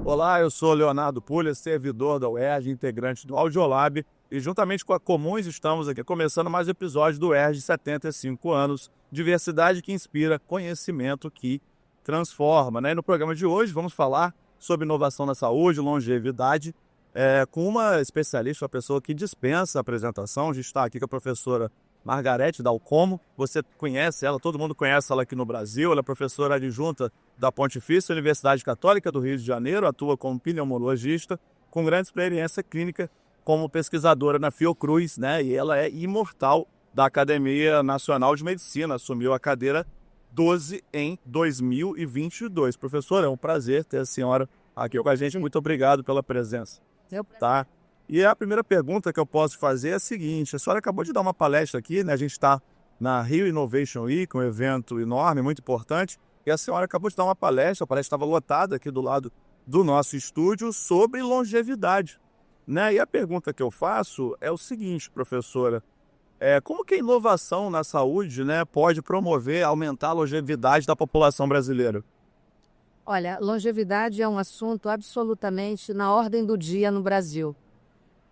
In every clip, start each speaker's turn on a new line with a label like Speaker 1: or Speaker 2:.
Speaker 1: Olá, eu sou Leonardo Pulha, servidor da UERJ, integrante do Audiolab, e juntamente com a Comuns estamos aqui começando mais um episódio do UERJ 75 anos, diversidade que inspira, conhecimento que transforma, né? E no programa de hoje vamos falar sobre inovação na saúde, longevidade, com uma especialista, uma pessoa que dispensa a apresentação. A gente está aqui com a professora Margarete Dalcomo. Você conhece ela, todo mundo conhece ela aqui no Brasil. Ela é professora adjunta da Pontifícia Universidade Católica do Rio de Janeiro, atua como pneumologista, com grande experiência clínica como pesquisadora na Fiocruz, né? E ela é imortal da Academia Nacional de Medicina, assumiu a cadeira 12 em 2022. Professora, é um prazer ter a senhora aqui com a gente. Muito obrigado pela presença. Tá? E a primeira pergunta que eu posso fazer é a seguinte: a senhora acabou de dar uma palestra aqui, né? A gente está na Rio Innovation Week, um evento enorme, muito importante, e a senhora acabou de dar uma palestra, a palestra estava lotada aqui do lado do nosso estúdio, sobre longevidade, né? E a pergunta que eu faço é o seguinte, professora: como que a inovação na saúde, né, pode promover, aumentar a longevidade da população brasileira?
Speaker 2: Olha, longevidade é um assunto absolutamente na ordem do dia no Brasil.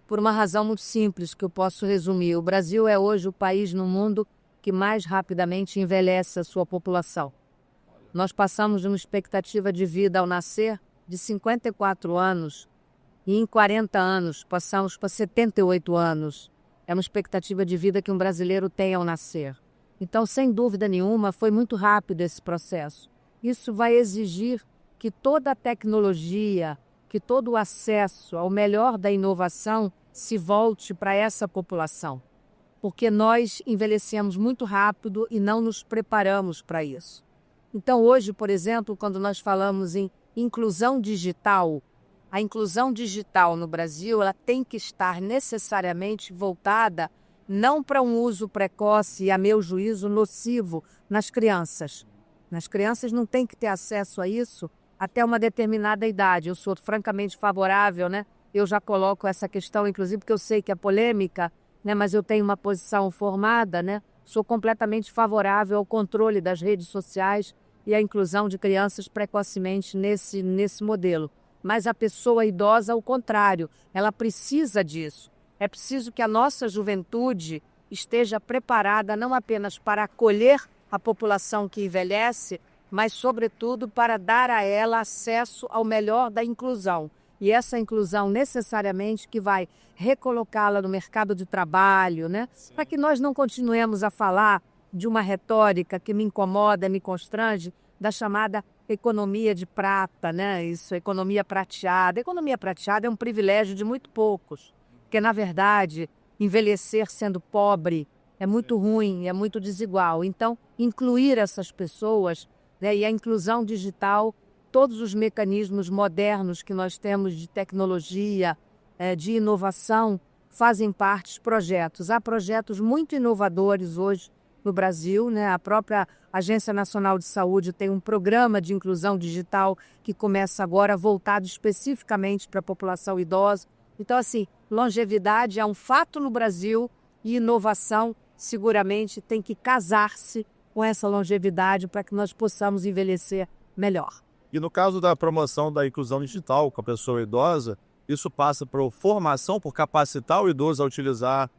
Speaker 2: Por uma razão muito simples que eu posso resumir. O Brasil é hoje o país no mundo que mais rapidamente envelhece a sua população. Nós passamos de uma expectativa de vida ao nascer de 54 anos e em 40 anos passamos para 78 anos. É uma expectativa de vida que um brasileiro tem ao nascer. Então, sem dúvida nenhuma, foi muito rápido esse processo. Isso vai exigir que toda a tecnologia, que todo o acesso ao melhor da inovação se volte para essa população, porque nós envelhecemos muito rápido e não nos preparamos para isso. Então, hoje, por exemplo, quando nós falamos em inclusão digital, a inclusão digital no Brasil ela tem que estar necessariamente voltada não para um uso precoce e, a meu juízo, nocivo nas crianças. As crianças não têm que ter acesso a isso até uma determinada idade. Eu sou francamente favorável, né? Eu já coloco essa questão, inclusive, porque eu sei que é polêmica, né? Mas eu tenho uma posição formada, né? Sou completamente favorável ao controle das redes sociais e à inclusão de crianças precocemente nesse modelo. Mas a pessoa idosa, ao contrário, ela precisa disso. É preciso que a nossa juventude esteja preparada não apenas para acolher a população que envelhece, mas, sobretudo, para dar a ela acesso ao melhor da inclusão. E essa inclusão, necessariamente, que vai recolocá-la no mercado de trabalho, né? Para que nós não continuemos a falar de uma retórica que me incomoda, me constrange, da chamada economia de prata, né? Isso, economia prateada. Economia prateada é um privilégio de muito poucos, porque, na verdade, envelhecer sendo pobre é muito ruim, é muito desigual. Então, incluir essas pessoas, né, e a inclusão digital, todos os mecanismos modernos que nós temos de tecnologia, de inovação, fazem parte dos projetos. Há projetos muito inovadores hoje no Brasil, né? A própria Agência Nacional de Saúde tem um programa de inclusão digital que começa agora voltado especificamente para a população idosa. Então, assim, longevidade é um fato no Brasil e inovação seguramente tem que casar-se com essa longevidade para que nós possamos envelhecer melhor.
Speaker 1: E no caso da promoção da inclusão digital com a pessoa idosa, isso passa por formação, por capacitar o idoso a utilizar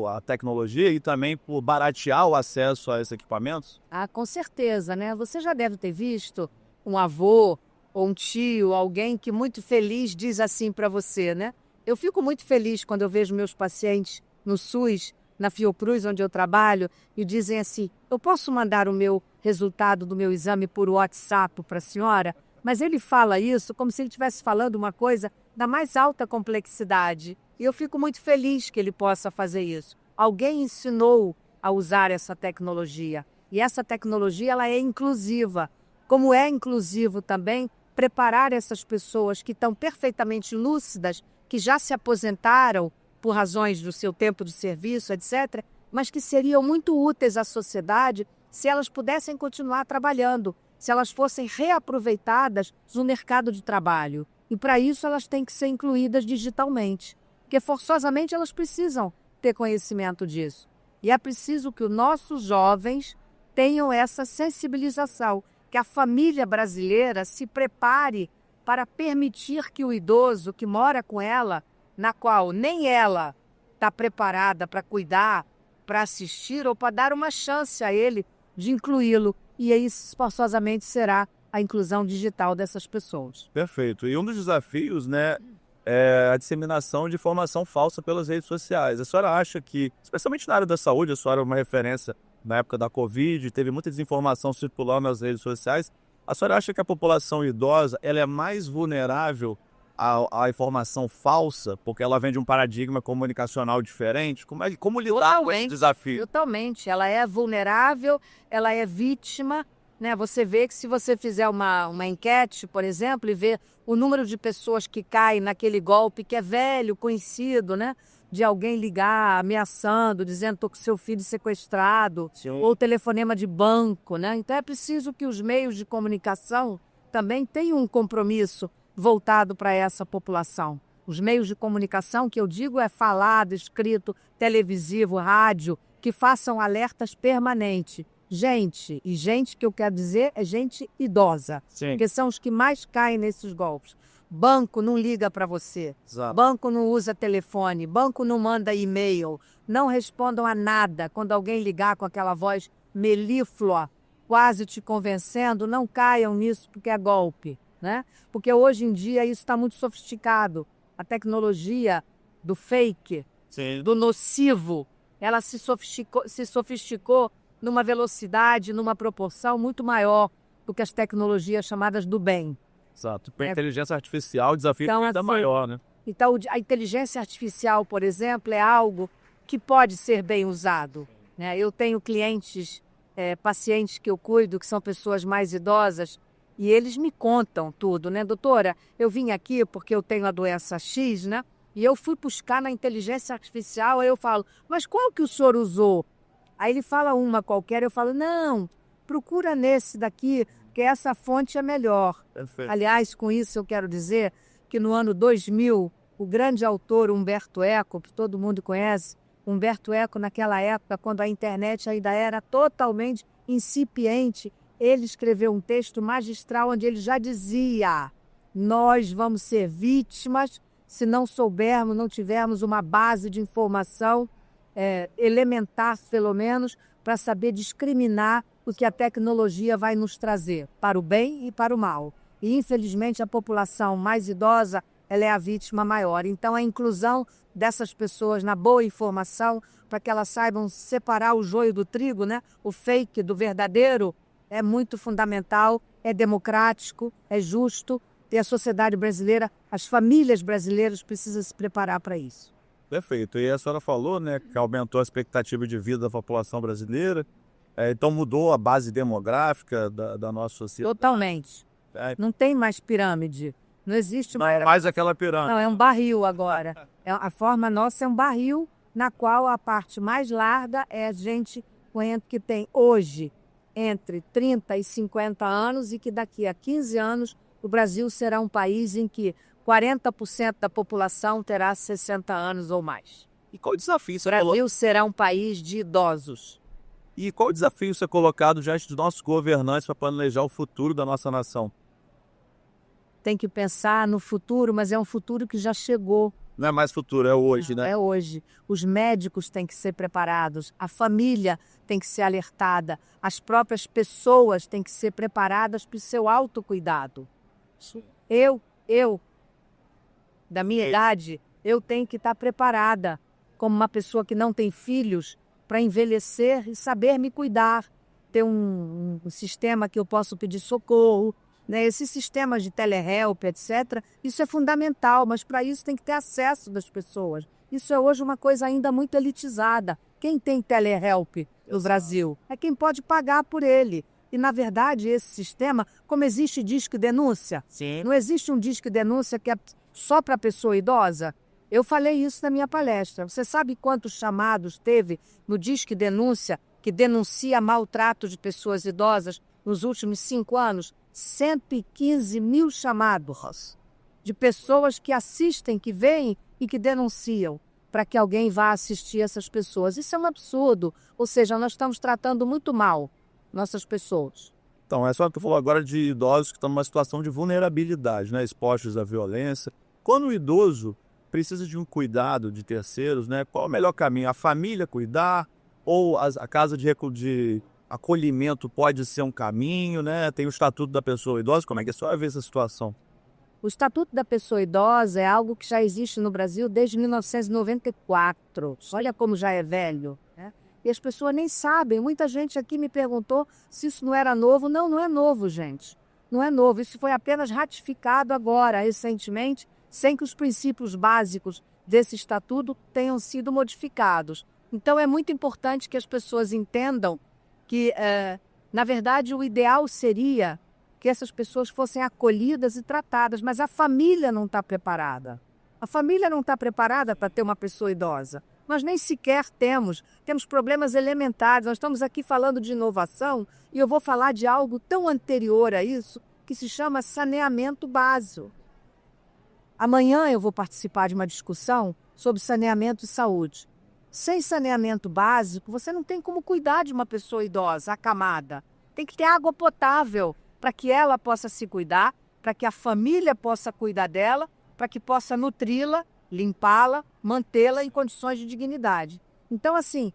Speaker 1: a tecnologia e também por baratear o acesso a esses equipamentos?
Speaker 2: Ah, com certeza, né? Você já deve ter visto um avô ou um tio, alguém que muito feliz diz assim para você, né? Eu fico muito feliz quando eu vejo meus pacientes no SUS, na Fiocruz, onde eu trabalho, e dizem assim: eu posso mandar o meu resultado do meu exame por WhatsApp para a senhora? Mas ele fala isso como se ele estivesse falando uma coisa da mais alta complexidade. E eu fico muito feliz que ele possa fazer isso. Alguém ensinou a usar essa tecnologia. E essa tecnologia ela é inclusiva. Como é inclusivo também preparar essas pessoas que estão perfeitamente lúcidas, que já se aposentaram por razões do seu tempo de serviço, etc., mas que seriam muito úteis à sociedade se elas pudessem continuar trabalhando, se elas fossem reaproveitadas no mercado de trabalho. E para isso elas têm que ser incluídas digitalmente, porque forçosamente elas precisam ter conhecimento disso. E é preciso que os nossos jovens tenham essa sensibilização, que a família brasileira se prepare para permitir que o idoso que mora com ela, na qual nem ela está preparada para cuidar, para assistir ou para dar uma chance a ele de incluí-lo. E aí, forçosamente, será a inclusão digital dessas pessoas.
Speaker 1: Perfeito. E um dos desafios, né, é a disseminação de informação falsa pelas redes sociais. A senhora acha que, especialmente na área da saúde, a senhora é uma referência na época da Covid, teve muita desinformação circulando nas redes sociais. A senhora acha que a população idosa ela é mais vulnerável à informação falsa, porque ela vem de um paradigma comunicacional diferente? Como lidar com esse desafio?
Speaker 2: Totalmente. Ela é vulnerável, ela é vítima, né? Você vê que se você fizer uma enquete, por exemplo, e ver o número de pessoas que caem naquele golpe que é velho, conhecido, né? De alguém ligar ameaçando, dizendo estou com seu filho sequestrado, ou telefonema de banco, né? Então é preciso que os meios de comunicação também tenham um compromisso voltado para essa população. Os meios de comunicação, que eu digo, é falado, escrito, televisivo, rádio, que façam alertas permanentes. Gente que eu quero dizer é gente idosa, que são os que mais caem nesses golpes. Banco não liga para você,
Speaker 1: Exato.
Speaker 2: Banco não usa telefone, banco não manda e-mail, não respondam a nada. Quando alguém ligar com aquela voz melíflua, quase te convencendo, não caiam nisso porque é golpe, né? Porque hoje em dia isso está muito sofisticado. A tecnologia do fake, do nocivo, ela se sofisticou numa velocidade, numa proporção muito maior do que as tecnologias chamadas do bem.
Speaker 1: Exato. Para a inteligência artificial, o desafio é ainda maior, né?
Speaker 2: Então, a inteligência artificial, por exemplo, é algo que pode ser bem usado, né? Eu tenho clientes, pacientes que eu cuido, que são pessoas mais idosas, e eles me contam tudo, né? Doutora, eu vim aqui porque eu tenho a doença X, né? E eu fui buscar na inteligência artificial, aí eu falo, mas qual que o senhor usou? Aí ele fala uma qualquer, eu falo, não, procura nesse daqui, que essa fonte é melhor.
Speaker 1: Perfeito.
Speaker 2: Aliás, com isso eu quero dizer que no ano 2000, o grande autor Humberto Eco, que todo mundo conhece, Humberto Eco naquela época, quando a internet ainda era totalmente incipiente, ele escreveu um texto magistral onde ele já dizia: nós vamos ser vítimas se não soubermos, não tivermos uma base de informação elementar, pelo menos, para saber discriminar o que a tecnologia vai nos trazer, para o bem e para o mal. E, infelizmente, a população mais idosa ela é a vítima maior. Então, a inclusão dessas pessoas na boa informação, para que elas saibam separar o joio do trigo, né? O fake do verdadeiro, é muito fundamental, é democrático, é justo, e a sociedade brasileira, as famílias brasileiras precisam se preparar para isso.
Speaker 1: Perfeito. E a senhora falou, né, que aumentou a expectativa de vida da população brasileira, então mudou a base demográfica da nossa sociedade.
Speaker 2: Totalmente. Não tem mais pirâmide. Não existe
Speaker 1: mais. Não é mais aquela pirâmide.
Speaker 2: Não, é um barril agora. A forma nossa é um barril, na qual a parte mais larga é a gente que tem hoje entre 30 e 50 anos e que daqui a 15 anos o Brasil será um país em que 40% da população terá 60 anos ou mais.
Speaker 1: E qual o desafio?
Speaker 2: O Brasil será um país de idosos.
Speaker 1: E qual o desafio ser colocado diante dos nossos governantes para planejar o futuro da nossa nação?
Speaker 2: Tem que pensar no futuro, mas é um futuro que já chegou.
Speaker 1: Não é mais futuro, é hoje, né?
Speaker 2: É hoje. Os médicos têm que ser preparados, a família tem que ser alertada, as próprias pessoas têm que ser preparadas para o seu autocuidado. Eu, da minha idade, eu tenho que estar preparada como uma pessoa que não tem filhos para envelhecer e saber me cuidar. Ter um sistema que eu posso pedir socorro, né? Esses sistemas de telehelp, etc., isso é fundamental, mas para isso tem que ter acesso das pessoas. Isso é hoje uma coisa ainda muito elitizada. Quem tem telehelp no Brasil é quem pode pagar por ele. E, na verdade, esse sistema, como existe disque denúncia, não existe um disque denúncia que é só para a pessoa idosa? Eu falei isso na minha palestra. Você sabe quantos chamados teve no disque denúncia que denuncia maltrato de pessoas idosas nos últimos 5 anos? 115 mil chamados de pessoas que assistem, que veem e que denunciam para que alguém vá assistir essas pessoas. Isso é um absurdo. Ou seja, nós estamos tratando muito mal nossas pessoas.
Speaker 1: Então, é só que tu falou agora de idosos que estão numa situação de vulnerabilidade, né? Expostos à violência. Quando o idoso precisa de um cuidado de terceiros, né? Qual é o melhor caminho? A família cuidar ou a casa de acolhimento pode ser um caminho, né? Tem o Estatuto da Pessoa Idosa. Como é que é só ver essa situação?
Speaker 2: O Estatuto da Pessoa Idosa é algo que já existe no Brasil desde 1994. Olha como já é velho, né? E as pessoas nem sabem. Muita gente aqui me perguntou se isso não era novo. Não, não é novo, gente. Não é novo. Isso foi apenas ratificado agora, recentemente, sem que os princípios básicos desse estatuto tenham sido modificados. Então, é muito importante que as pessoas entendam que, na verdade, o ideal seria que essas pessoas fossem acolhidas e tratadas, mas a família não está preparada. A família não está preparada para ter uma pessoa idosa. Nós nem sequer temos problemas elementares. Nós estamos aqui falando de inovação e eu vou falar de algo tão anterior a isso, que se chama saneamento básico. Amanhã eu vou participar de uma discussão sobre saneamento e saúde. Sem saneamento básico, você não tem como cuidar de uma pessoa idosa, acamada. Tem que ter água potável para que ela possa se cuidar, para que a família possa cuidar dela, para que possa nutri-la, limpá-la, mantê-la em condições de dignidade. Então, assim,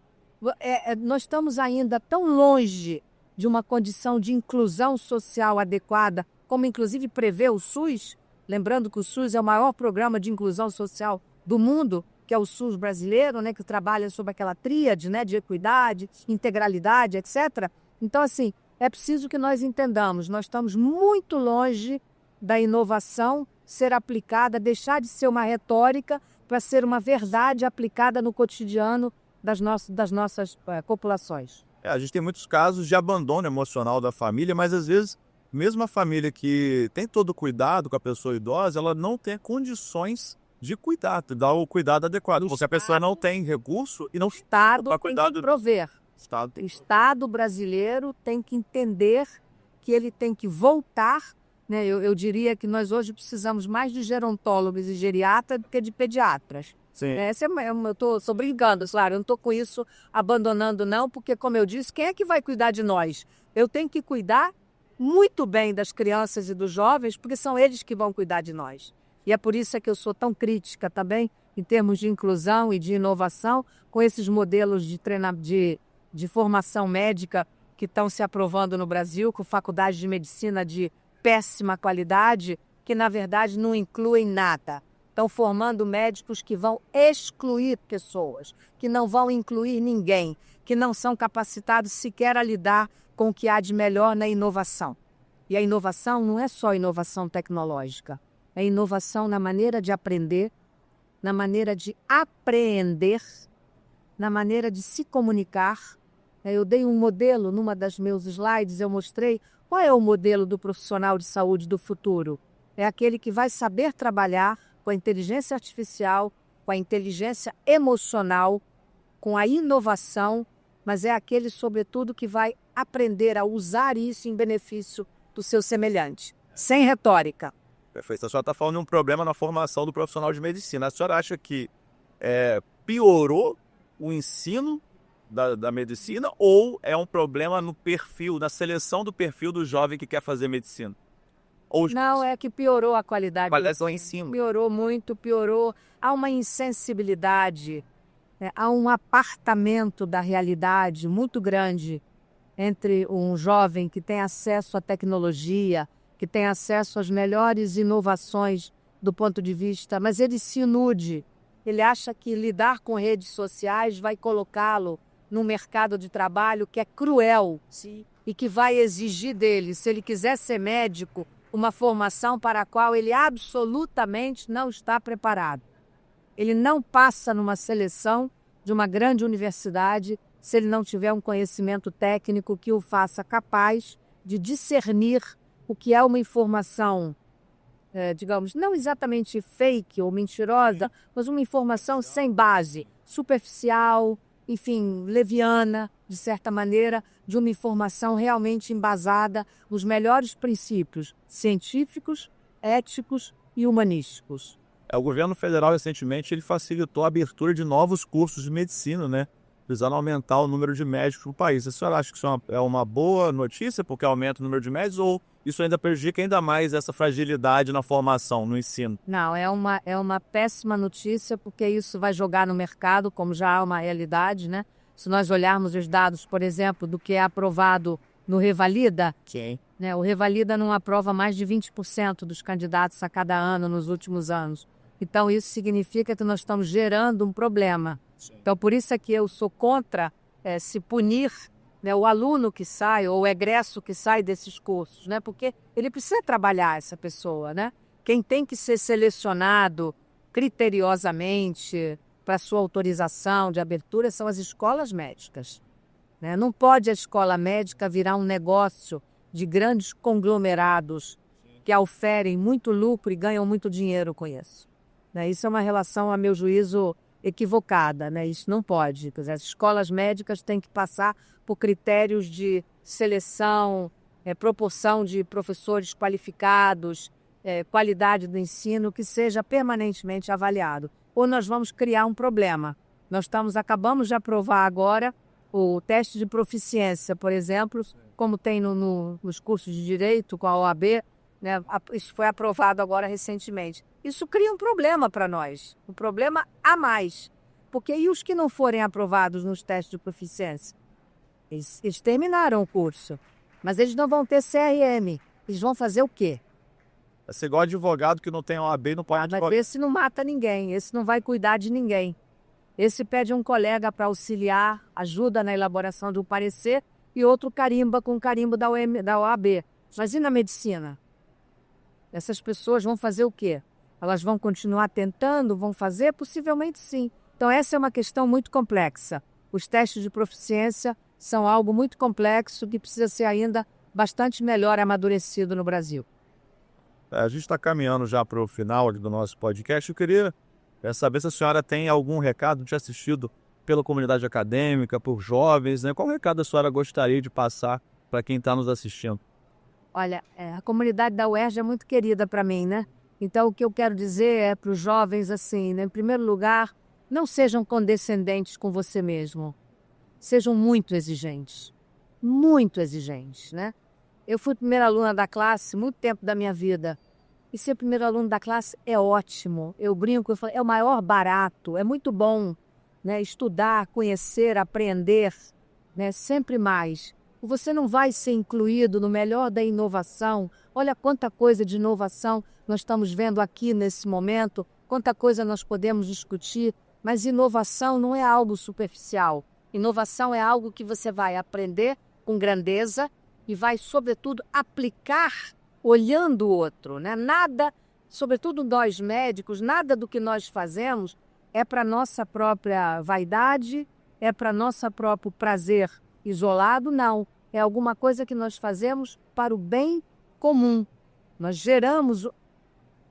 Speaker 2: nós estamos ainda tão longe de uma condição de inclusão social adequada, como inclusive prevê o SUS, lembrando que o SUS é o maior programa de inclusão social do mundo, que é o SUS brasileiro, né, que trabalha sobre aquela tríade, né, de equidade, integralidade, etc. Então, assim, é preciso que nós entendamos, nós estamos muito longe da inovação ser aplicada, deixar de ser uma retórica para ser uma verdade aplicada no cotidiano das nossas populações.
Speaker 1: A gente tem muitos casos de abandono emocional da família, mas às vezes, mesmo a família que tem todo o cuidado com a pessoa idosa, ela não tem condições de cuidar, de dar o cuidado adequado. Porque a pessoa não tem recurso e não...
Speaker 2: O Estado tem que prover. O Estado brasileiro tem que entender que ele tem que voltar, né? Eu diria que nós hoje precisamos mais de gerontólogos e geriatras do que de pediatras.
Speaker 1: Sim.
Speaker 2: Eu estou brincando, claro, eu não estou com isso abandonando não, porque como eu disse, quem é que vai cuidar de nós? Eu tenho que cuidar muito bem das crianças e dos jovens, porque são eles que vão cuidar de nós. E é por isso que eu sou tão crítica também, em termos de inclusão e de inovação, com esses modelos de formação médica que estão se aprovando no Brasil, com faculdade de medicina de péssima qualidade, que na verdade não incluem nada. Estão formando médicos que vão excluir pessoas, que não vão incluir ninguém, que não são capacitados sequer a lidar com o que há de melhor na inovação. E a inovação não é só inovação tecnológica, é inovação na maneira de aprender, na maneira de apreender, na maneira de se comunicar. Eu dei um modelo, numa das meus slides, eu mostrei qual é o modelo do profissional de saúde do futuro. É aquele que vai saber trabalhar com a inteligência artificial, com a inteligência emocional, com a inovação, mas é aquele, sobretudo, que vai aprender a usar isso em benefício do seu semelhante, sem retórica.
Speaker 1: Perfeito. A senhora está falando de um problema na formação do profissional de medicina. A senhora acha que piorou o ensino da medicina ou é um problema no perfil, na seleção do perfil do jovem que quer fazer medicina?
Speaker 2: Não, é que piorou a qualidade
Speaker 1: do ensino.
Speaker 2: Piorou muito, piorou. Há uma insensibilidade, há um apartamento da realidade muito grande entre um jovem que tem acesso à tecnologia, que tem acesso às melhores inovações do ponto de vista, mas ele se ilude. Ele acha que lidar com redes sociais vai colocá-lo num mercado de trabalho que é cruel. Sim. E que vai exigir dele, se ele quiser ser médico, uma formação para a qual ele absolutamente não está preparado. Ele não passa numa seleção de uma grande universidade se ele não tiver um conhecimento técnico que o faça capaz de discernir o que é uma informação, digamos, não exatamente fake ou mentirosa, mas uma informação sem base, superficial, enfim, leviana, de certa maneira, de uma informação realmente embasada nos melhores princípios científicos, éticos e humanísticos.
Speaker 1: O governo federal, recentemente, ele facilitou a abertura de novos cursos de medicina, né? visando aumentar o número de médicos no país. A senhora acha que isso é uma boa notícia, porque aumenta o número de médicos, ou isso ainda prejudica ainda mais essa fragilidade na formação, no ensino?
Speaker 2: Não, é uma péssima notícia, porque isso vai jogar no mercado, como já há uma realidade, né? Se nós olharmos os dados, por exemplo, do que é aprovado no Revalida,
Speaker 1: Sim.
Speaker 2: né? O Revalida não aprova mais de 20% dos candidatos a cada ano nos últimos anos. Então, isso significa que nós estamos gerando um problema.
Speaker 1: Sim.
Speaker 2: Então, por isso é que eu sou contra se punir, né, o aluno que sai ou o egresso que sai desses cursos, né? Porque ele precisa trabalhar, essa pessoa, né? Quem tem que ser selecionado criteriosamente para sua autorização de abertura são as escolas médicas, né? Não pode a escola médica virar um negócio de grandes conglomerados que auferem muito lucro e ganham muito dinheiro com isso, né? Isso é uma relação, a meu juízo, equivocada, né? Isso não pode. Quer dizer, as escolas médicas têm que passar por critérios de seleção, proporção de professores qualificados, qualidade do ensino, que seja permanentemente avaliado. Ou nós vamos criar um problema. Acabamos de aprovar agora o teste de proficiência, por exemplo, como tem nos cursos de Direito com a OAB, né? Isso foi aprovado agora recentemente. Isso cria um problema para nós, um problema a mais. Porque e os que não forem aprovados nos testes de proficiência? Eles terminaram o curso, mas eles não vão ter CRM. Eles vão fazer o quê?
Speaker 1: É ser igual advogado que não tem OAB e não pode
Speaker 2: Mas
Speaker 1: advogar.
Speaker 2: esse não mata ninguém, esse não vai cuidar de ninguém. Esse pede um colega para auxiliar, ajuda na elaboração do parecer, e outro carimba com o carimbo da OAB. Mas e na medicina? Essas pessoas vão fazer o quê? Elas vão continuar tentando? Vão fazer? Possivelmente sim. Então essa é uma questão muito complexa. Os testes de proficiência são algo muito complexo que precisa ser ainda bastante melhor amadurecido no Brasil.
Speaker 1: A gente está caminhando já para o final do nosso podcast. Eu queria saber se a senhora tem algum recado de assistido pela comunidade acadêmica, por jovens, né? Qual recado a senhora gostaria de passar para quem está nos assistindo?
Speaker 2: Olha, a comunidade da UERJ é muito querida para mim, né? Então, o que eu quero dizer é para os jovens, assim, né? Em primeiro lugar, não sejam condescendentes com você mesmo. Sejam muito exigentes, né? Eu fui primeira aluna da classe muito tempo da minha vida. E ser primeiro aluno da classe é ótimo. Eu brinco, eu falo, é o maior barato, é muito bom, né? Estudar, conhecer, aprender, né? Sempre mais. Você não vai ser incluído no melhor da inovação. Olha quanta coisa de inovação nós estamos vendo aqui nesse momento, quanta coisa nós podemos discutir, mas inovação não é algo superficial. Inovação é algo que você vai aprender com grandeza e vai, sobretudo, aplicar olhando o outro, né? Nada, sobretudo nós médicos, nada do que nós fazemos é para nossa própria vaidade, é para nosso próprio prazer isolado, não. É alguma coisa que nós fazemos para o bem comum. Nós geramos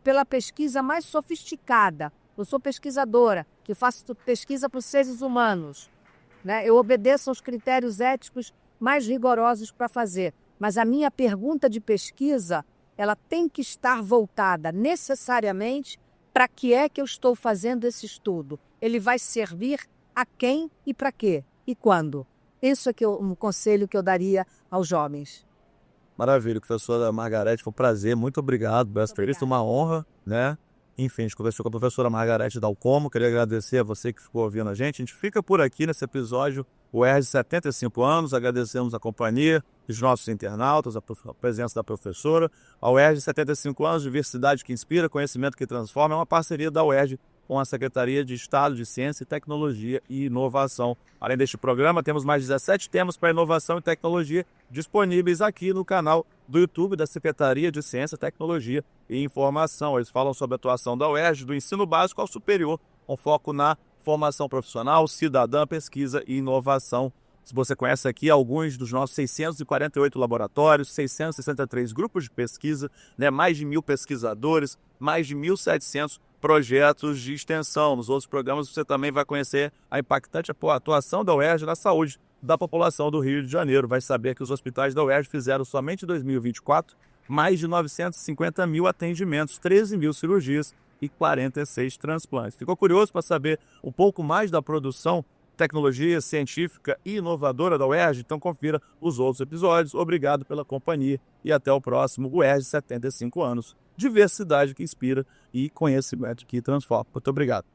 Speaker 2: pela pesquisa mais sofisticada. Eu sou pesquisadora, que faço pesquisa para os seres humanos, né? Eu obedeço aos critérios éticos mais rigorosos para fazer. Mas a minha pergunta de pesquisa, ela tem que estar voltada necessariamente para que é que eu estou fazendo esse estudo. Ele vai servir a quem e para quê? E quando? Isso é um conselho que eu daria aos jovens.
Speaker 1: Maravilha, professora Margarete, foi um prazer, muito obrigado por essa entrevista, uma honra, né? Enfim, a gente conversou com a professora Margarete Dalcomo, queria agradecer a você que ficou ouvindo a gente fica por aqui nesse episódio, o ERJ 75 anos, agradecemos a companhia dos nossos internautas, a presença da professora, a UERJ 75 anos, diversidade que inspira, conhecimento que transforma, é uma parceria da UERJ com a Secretaria de Estado de Ciência, Tecnologia e Inovação. Além deste programa, temos mais 17 temas para inovação e tecnologia disponíveis aqui no canal do YouTube da Secretaria de Ciência, Tecnologia e Informação. Eles falam sobre a atuação da UERJ, do ensino básico ao superior, com foco na formação profissional, cidadã, pesquisa e inovação. Se você conhece aqui alguns dos nossos 648 laboratórios, 663 grupos de pesquisa, né, mais de 1.000 pesquisadores, mais de 1.700 projetos de extensão. Nos outros programas você também vai conhecer a impactante atuação da UERJ na saúde da população do Rio de Janeiro. Vai saber que os hospitais da UERJ fizeram somente em 2024 mais de 950 mil atendimentos, 13 mil cirurgias e 46 transplantes. Ficou curioso para saber um pouco mais da produção tecnologia científica e inovadora da UERJ, então confira os outros episódios. Obrigado pela companhia e até o próximo UERJ 75 anos. Diversidade que inspira e conhecimento que transforma. Muito obrigado.